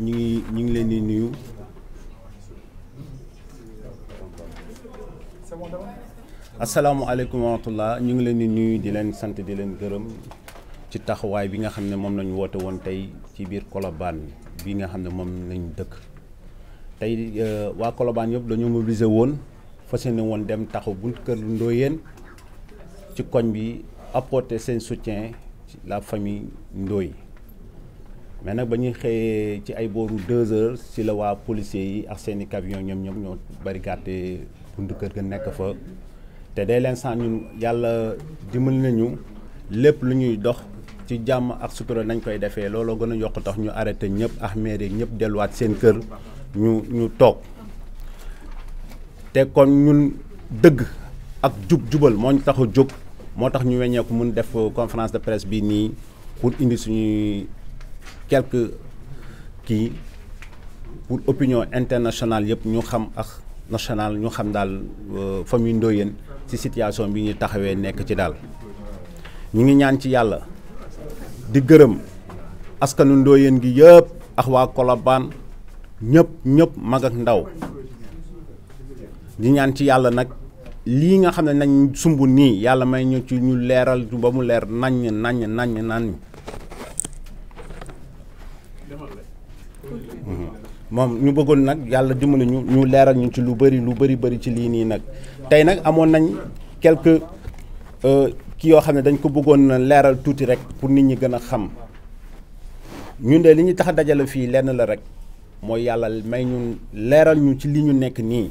ñu ngi leen di nuyu asalaamaaleykum wa rahmatulah ñu ngi leen di nuyu di leen sant di leen gërëm ci taxawaay bi nga xam ne moom lañu woote woon tey ci biir Colobane bi nga xam ne moom lañu dëkk tey waa Colobane yëpp dañoo mobilisé woon fas yéene woon dem taxaw buntu kër Ndoyeen ci koñ bi apporter seen soutien ci la famille Ndoye mais nag ba ñuy xëyee ci ay booru 2 heures ci la waa policiers yi ak seeni camion ñoom ñoo barricade buntu kër ga nekk fa te dès l'instant ñun yàlla dimbali nañu lépp lu ñuy dox ci jàmm ak sutura nañ koy defee looloo gën a yokk tax ñu arrêté ñëpp ak maire ñëpp delluwaat seen kër ñu toog te kon ñun dëgg ak jubal moo ñu tax a jóg moo tax ñu weññeeku mun def conférence de presse bi nii pour indi suñuy quelques kii pour opinion internationale yëpp ñu xam ak national ñu xam daal famille Ndoyeen ci situation bi ñu taxawee nekk ci daal ñu ngi ñaan ci yàlla di gërëm askanu Ndoyeen gi yëpp ak waa Colobane ñëpp mag ak ndaw di ñaan ci yàlla nag lii nga xam ne nañ sumb nii yàlla may ñu ci ñu leeral ba mu leer naññ moom ñu bëggoon nag yàlla dimbali ñu leeral ñu ci lu bëri ci lii nii nag tey nag amoon nañ quelques kii yoo xam ne dañ ko bëggoon leeral tuuti rek pour nit ñi gën a xam ñun de li ñu tax a dajale fii lenn la rek mooy yàlla may ñu leeral ñu ci li ñu nekk nii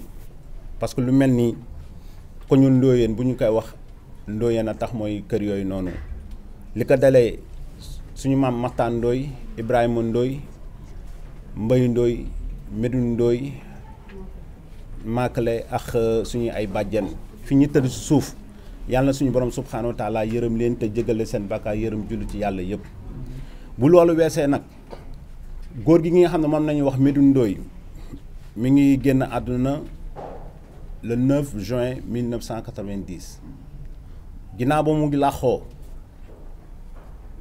parce que lu mel nii ko ñun Ndoyeen bu ñu koy wax Ndoyeen a tax mooy kër yooyu noonu li ko dalee suñu maam Maxtaan Ndoye Ibrahima Ndoye Mbay Ndoye Medoune Ndoye Makale ak suñu ay bàjjen fi ñu tëdd si suuf yàlla na suñu borom subhanahu wa taala yërëm leen te jégale seen bakkaar yërëm julli ci yàlla yëpp bu loolu weesee nag góor gi nga xam ne moom nañu wax Medoune Ndoye mi ngi génn àdduna le 9 juin 1990 ginnaaw ba mu ngi làqoo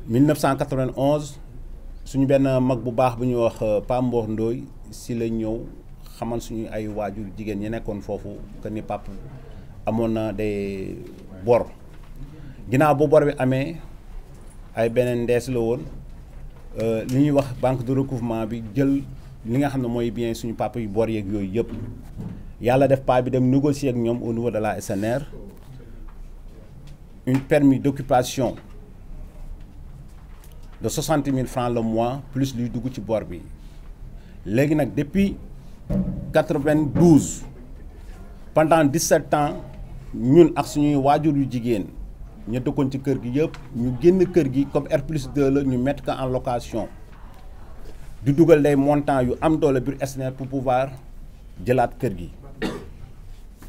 1991 suñu benn mag bu baax bu ñuy wax Pa Mbor Ndoye si la ñëw xamal suñu ay waajur jigéen ñi nekkoon foofu que ni pap amoon na des bor ginnaaw bu bor bi amee ay beneen ndees la woon li ñuy wax banque de recouvrement bi jël li nga xam ne mooy bien suñu papa yu bor yeeg yooyu yëpp yàlla def pa bi dem négocier ak ñoom au niveau de la SNR une permis d'occupation de 60 000 francs le mois plus luy dugg ci bor bi léegi nag depuis 92 pendant 17 ans ñun ak suñuy waajur yu jigéen ñu dëkkoon ci kër gi yëpp ñu génn kër gi comme R+2 la ñu mettre ko en location di dugal des montants yu am doole biir SNR pour pouvoir jëlaat kër gi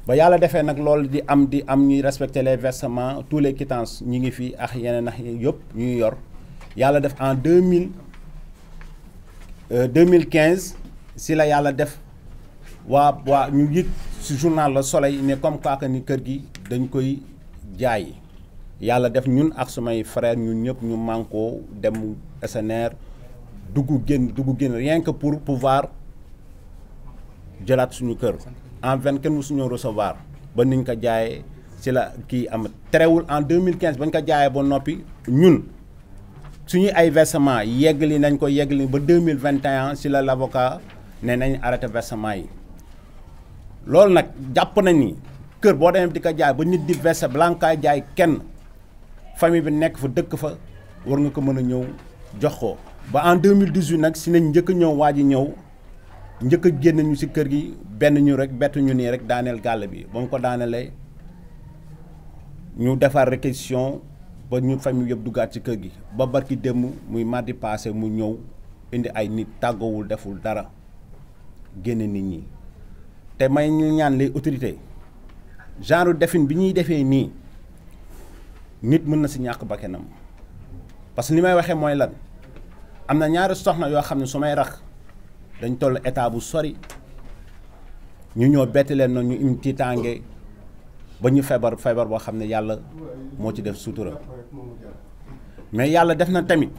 ba yàlla defee nag loolu di am ñuy respecter les versements tous les quittances ñi ngi fi ak yeneen ak yëpp ñuy yor yàlla def en 2015 si la yàlla def waa ñu yëg si journal Le Soleil ne comme quoi que ni kër gi dañ koy jaay yàlla def ñun ak sumay frères ñun ñëpp ñu mànkoo dem SNR dugg génn rien que pour pouvoir jëlaat suñu kër en 20 kenn musuñoo recevoir ba niñ ko jaayee si la kii am terewul en 2015 bañ ko jaayee ba noppi ñun suñu ay versement yeggali nañ ko yeggali ba 2021 si la l'avocat ne nañ arrêté versement yi loolu nag jàpp nañ ni kër boo demee di ko jaay ba nit di verser balaa nga koy jaay kenn famille bi nekk fa dëkk fa war nga ko mën a ñëw jox ko ba en 2018 nag si nañ njëkk a ñëw waa ji ñëw njëkk a génn ñu si kër gi benn ñu rek bettu ñu nii rek daaneel gàll bi ba mu ko daanelee ñu defar réquisition ba ñu famille yëpp duggaat ci kër gi ba barki démb muy mardi passé mu ñëw indi ay nit tàggawul deful dara génne nit ñi te may ñu ñaan les autorités genre defin bi ñuy defee nii nit mën na si ñàkk bakkanam parce que li may waxee mooy lan am na ñaari soxna yoo xam ne su may rax dañ toll état bu sori ñu ñëw betti leen noonu ñu im tiitaange ba ñu feebar boo xam ne yàlla moo ci def sutura mais yàlla def na tamit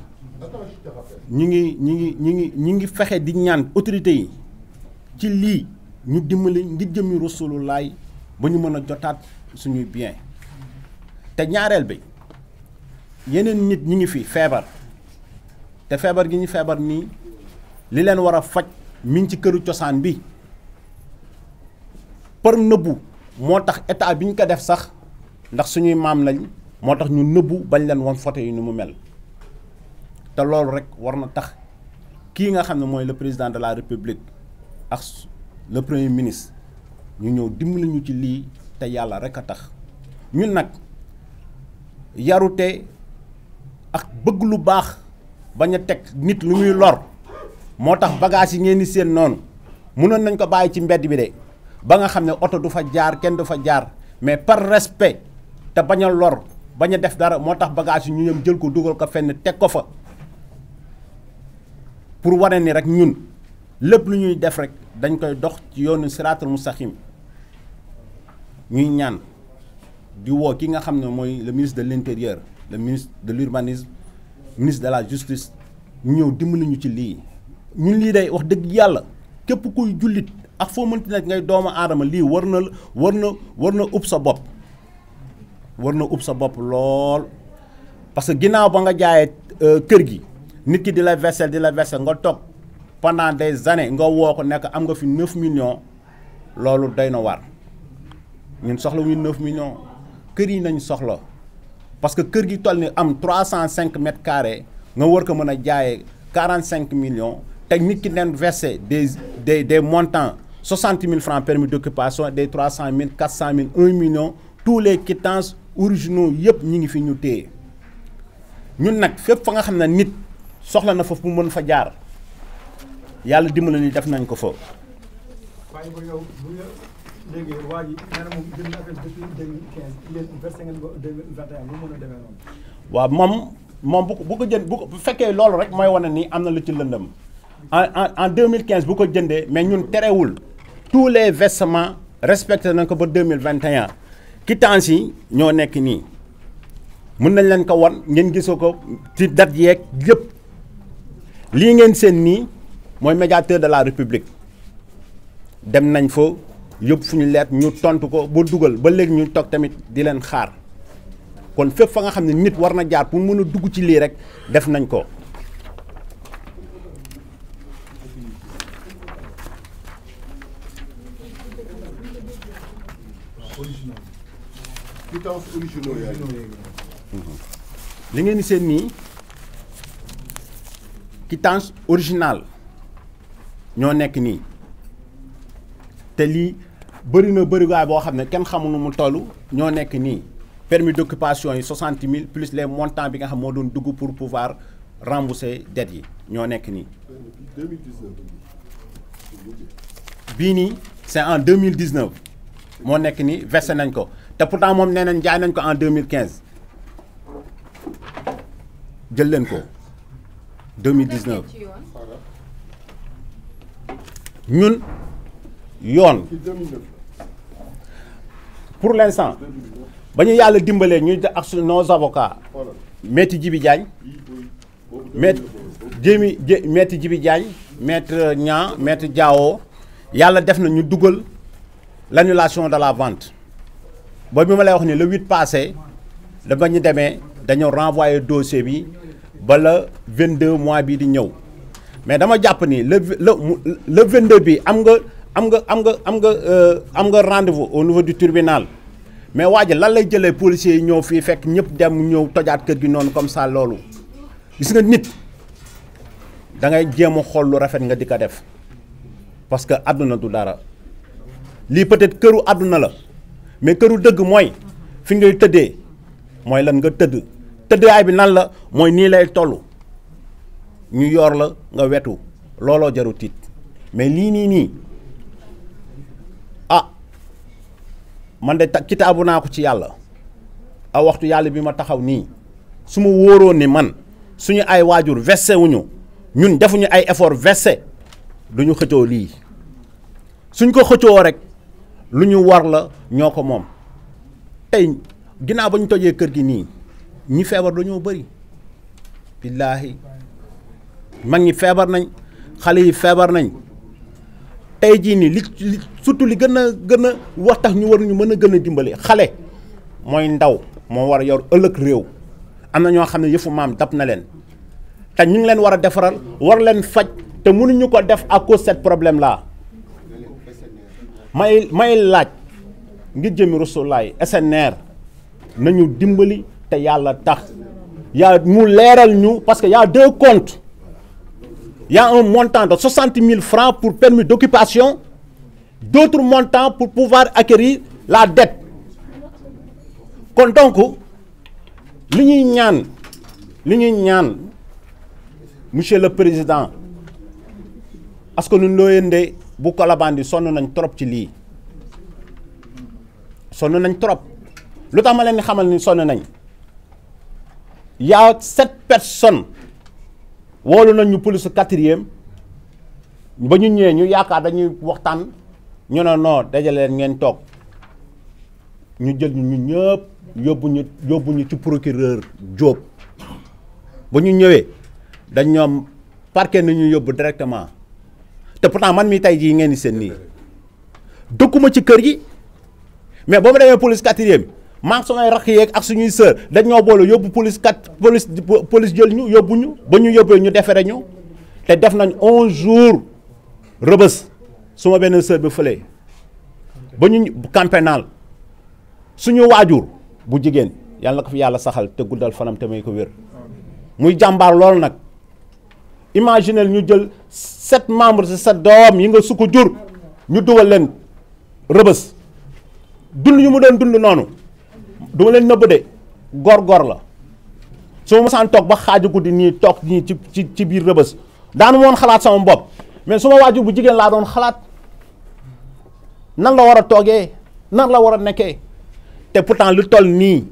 ñi ngi fexe di ñaan autorité yi ci lii ñu dimbali ngir jëmmi Rasulullaay ba ñu mën a jotaat suñuy bien te ñaareel bi yeneen nit ñi ngi fi feebar te feebar gi ñu feebar nii li leen war a faj mi ngi ci këru cosaan bi par nëbbu moo tax état bi ñu ko def sax ndax suñuy maam lañ moo tax ñu nëbbu bañ leen woon photo yi ni mu mel te loolu rek war na tax kii nga xam ne mooy le président de la république ak le premier ministre ñu ñëw dimbali ñu ci lii te yàlla rek a tax ñun nag yarute ak bëgg lu baax bañ a teg nit lu muy lor moo tax bagage yi ngeen di seen noonu mënoon nañ ko bàyyi ci mbedd bi de ba nga xam ne oto du fa jaar kenn du fa jaar mais par respect te bañ a lor bañ a def dara moo tax bagage yi ñu ñëm jël ko dugal ko fenn teg ko fa pour wane ni rek ñun lépp lu ñuy def rek dañ koy dox ci yoonu siraatul mustaqim ñuy ñaan di woo ki nga xam ne mooy le ministre de l'intérieur le ministre de l'urbanisme ministre de la justice ñu ñëw dimbali ñu ci lii ñun lii day wax dëgg yàlla képp kuy jullit ak foo mënti nekk ngay doomu aadama lii war na ub sa bopp war na ub sa bopp lool parce que ginnaaw ba nga jaayee kër gi nit ki di la verser nga toog pendant des années nga woo ko nekk am nga fi 9 millions loolu doy na waar ñun soxla wuñu 9 millions kër yi nañ soxla parce que kër gi toll ni am 305 mètres carrés nga war ko mën a jaayee 45 millions te nit ki leen verser des montants 60 000 francs permis d'occupation des 300 000 400 000 1 million tous les quittances originaux yëpp ñi ngi fi ñu téye ñun nag fépp fa nga xam ne nit soxla na fa pour mën fa jaar yàlla dimbali ni def nañ ko fa. waaye ba yow bu nga léegi waa ji nee na moom jënd affaire depuis 2015 yéen versé ngeen ko 2021 lu mën a demee noonu. waaw moom bu ko jënd bu fekkee loolu rek mooy wane ni am na lu ci lëndëm en 2015 bu ko jëndee mais ñun terewul tous les versements respecté nañ ko ba 2021 quittance yi ñoo nekk nii mën nañ leen ko wan ngeen gisoo ko ci date yeeg yëpp lii ngeen seen nii mooy médiateur de la république dem nañ fa yëpp fu ñu leet ñu tontu ko ba dugal ba léegi ñu toog tamit di leen xaar kon fépp fa nga xam ne nit war na jaar pour mën a dugg ci lii rek def nañ ko. li ngeen di seen nii quittance originale ñoo nekk nii te lii bëri na bëriwaay boo xam ne kenn xamul nu mu toll ñoo nekk nii permis d'occupation yi 60 000 plus les montants bi nga xam moo doon dugg pour pouvoir rembourser dettes yi ñoo nekk nii. bii nii c'est en 2019 moo nekk nii versé nañ ko te pourtant moom nee nañ jaay nañ ko en 2015 jël leen ko 2019 ñun yoon pour l'instant ba ñu yàlla dimbalee ñuy ak nos avocats maître Djibi Diagne maître Djibi Diagne maître Niang maître Diao yàlla def na ñu dugal l'annulation de la vente ba bi ma lay wax ni le 8 passé da ba ñu demee dañoo renvoyer dossier bi ba le 22 mois bii di ñëw mais dama jàpp ni le 22 bi am nga rendez-vous au niveau du tribunal mais waa ji lan lay jëlee policiers yi ñëw fii fekk ñëpp dem ñëw tojaat kër gi noonu comme ça loolu gis nga nit da ngay jéem a xool lu rafet nga di ko def parce que àdduna du dara lii peut-être këru àdduna la mais këru dëgg mooy fi ngay tëddee mooy lan nga tëddaay bi nan la mooy nii lay toll ñu yor la nga wetu looloo jaru tiit mais lii nii ah man de kitaabu naa ko ci yàlla a waxtu yàlla bi ma taxaw nii su ma wóoroon ni man suñu ay waajur versé wuñu ñun defuñu ay effort versé duñu xëccoo lii suñ ko xëccoo rek lu ñu war la ñoo ko moom tey ginnaaw ba ñu tojee kër gi nii ñi feebar dañoo bëri billaahi mag ñi feebar nañ xale yi feebar nañ tey jii nii li surtout li gën a wax tax ñu war ñu mën a gën a dimbali xale mooy ndaw moo war a yor ëllëg réew am na ñoo xam ne yëfu maam dab na leen te ñu ngi leen war a defaral war leen faj te mënuñu ko def à cause de ce problème là may laaj ngir jëmi Rasulaay SNR nañu dimbali te yàlla tax mu leeral ñu parce que y a 2 comptes. Il y a un montant de 60 000 francs pour permis d'occupation, d'autres montants pour pouvoir acquérir la dette. Donc, li ñuy ñaan monsieur le président parce que ñun looyee bu Colobane sonn nañ trop ci lii sonn nañ trop lu tax ma leen di xamal ni sonn nañ y a 7 personnes. woolu nañ ñu police 4e ba ñu ñëwee ñu yaakaar dañuy waxtaan ñu ne non dajale leen ngeen toog ñu jël ñu ñëpp yóbbu ñu ci procureur Diop ba ñu ñëwee dañ ñoom parquet nañu yóbbu directement te pourtant man mi tey jii ngeen di seen nii dëkkuma ci kër gi mais ba ma demee police 4e maa ngi samay rakk yeeg ak suñuy sœur dañ ñoo boole yóbbu police jël ñu yóbbu ñu ba ñu yóbbee ñu defere ñu te def nañ 11 jours rëbës suma benn sœur bi fële ba ñu camp pénal suñu waajur bu jigéen yàlla na ko fi yàlla saxal te guddal fanam te may ko wér muy jàmbaar lool nag imaginez ñu jël 7 membres de sa doom yi nga su ko jur ñu dugal leen rëbës dund yu mu doon dund noonu duma leen nëbb de góor la su ma mosaan toog ba xaaju guddi nii toog nii ci biir rëbës daanu woon xalaat sama bopp mais su ma waajur bu jigéen laa doon xalaat nan la war a toogee nan la war a nekkee te pourtant lu toll nii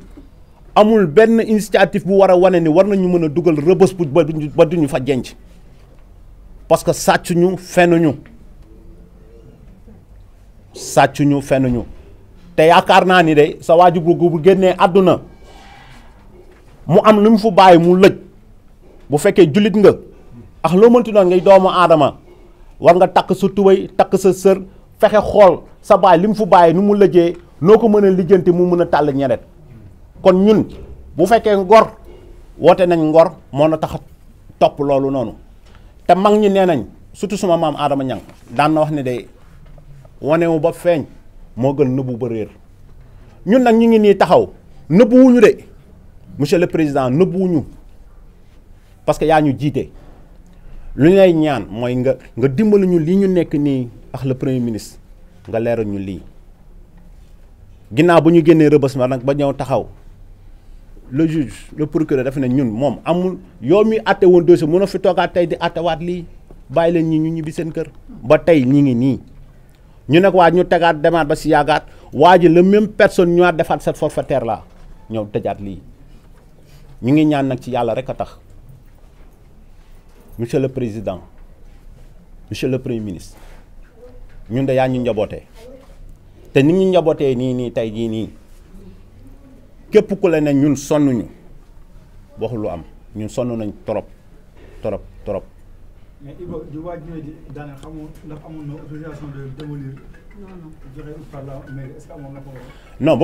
amul benn initiative bu war a wane ni war nañu mën a dugal rëbës bu ba duñu fa jenc parce que sàccuñu fenuñu te yaakaar naa ni de sa waajur bu génnee àdduna mu am lu mu fu bàyyi mu lëj bu fekkee jullit nga ak loo mënti noonu ngay doomu aadama war nga takk sa tubéy takk sa sër fexe xool sa baay li mu fu bàyyi nu mu lëjee noo ko mën a lijjanti mu mën a tàll ñeret kon ñun bu fekkee ngor woote nañ ngor moo na tax a topp loolu noonu te mag ñi nee nañ surtout suma maam Adama Ñang daan na wax ne de wanewu ba feeñ moo gën nëbbu ba réer ñun nag ñu ngi nii taxaw nëbbuwuñu de monsieur le président nëbbuwuñu parce que yaa ñu jiite lu ñu lay ñaan mooy nga dimbali ñu lii ñu nekk nii ak le premier ministre nga leeral ñu lii ginnaaw bu ñu génnee rëbës ma nag ba ñëw taxaw le juge le procureur dafa ne ñun moom amul yow mi àtte woon dossier mën a fi toogaat tey di àttewaat lii bàyyi leen ñi ñu ñibbi seen kër ba tey ñi ngi nii ñu nekk waa ñu tegaat demaat ba si yaagaat waa ji la même personne ñëwaat defaat cette forfaitaire là ñëw tëjaat lii ñu ngi ñaan nag ci yàlla rek a tax monsieur le président monsieur le premier ministre ñun de yaa ñu njabootee te ni ñu njabootee nii tey jii nii képp ku la ne ñun sonnuñu waxul lu am ñun sonn nañ trop. mais Iba di waaj ñëwee di daaneel xamoo ndax amoon na autorisation de démolir. joxe par la mairie est-ce que amoon na ko. non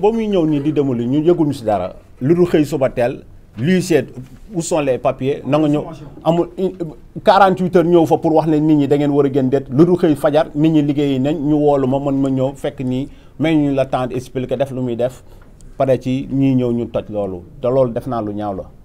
ba muy ñëw nii di démolir ñu yëguñu si dara lu dul xëy suba teel luy seet où sont les papiers na nga ñëw amul 48 heures ñëw fa pour wax ne nit ñi da ngeen war a gën det lu dul xëy fajar nit ñi liggéeyi nañ ñu woolu ma mën ma ñëw fekk nii may ñu la temps d'expliquer def lu muy def pare ci ñii ñëw ñu toj loolu te loolu def naa lu ñaaw la.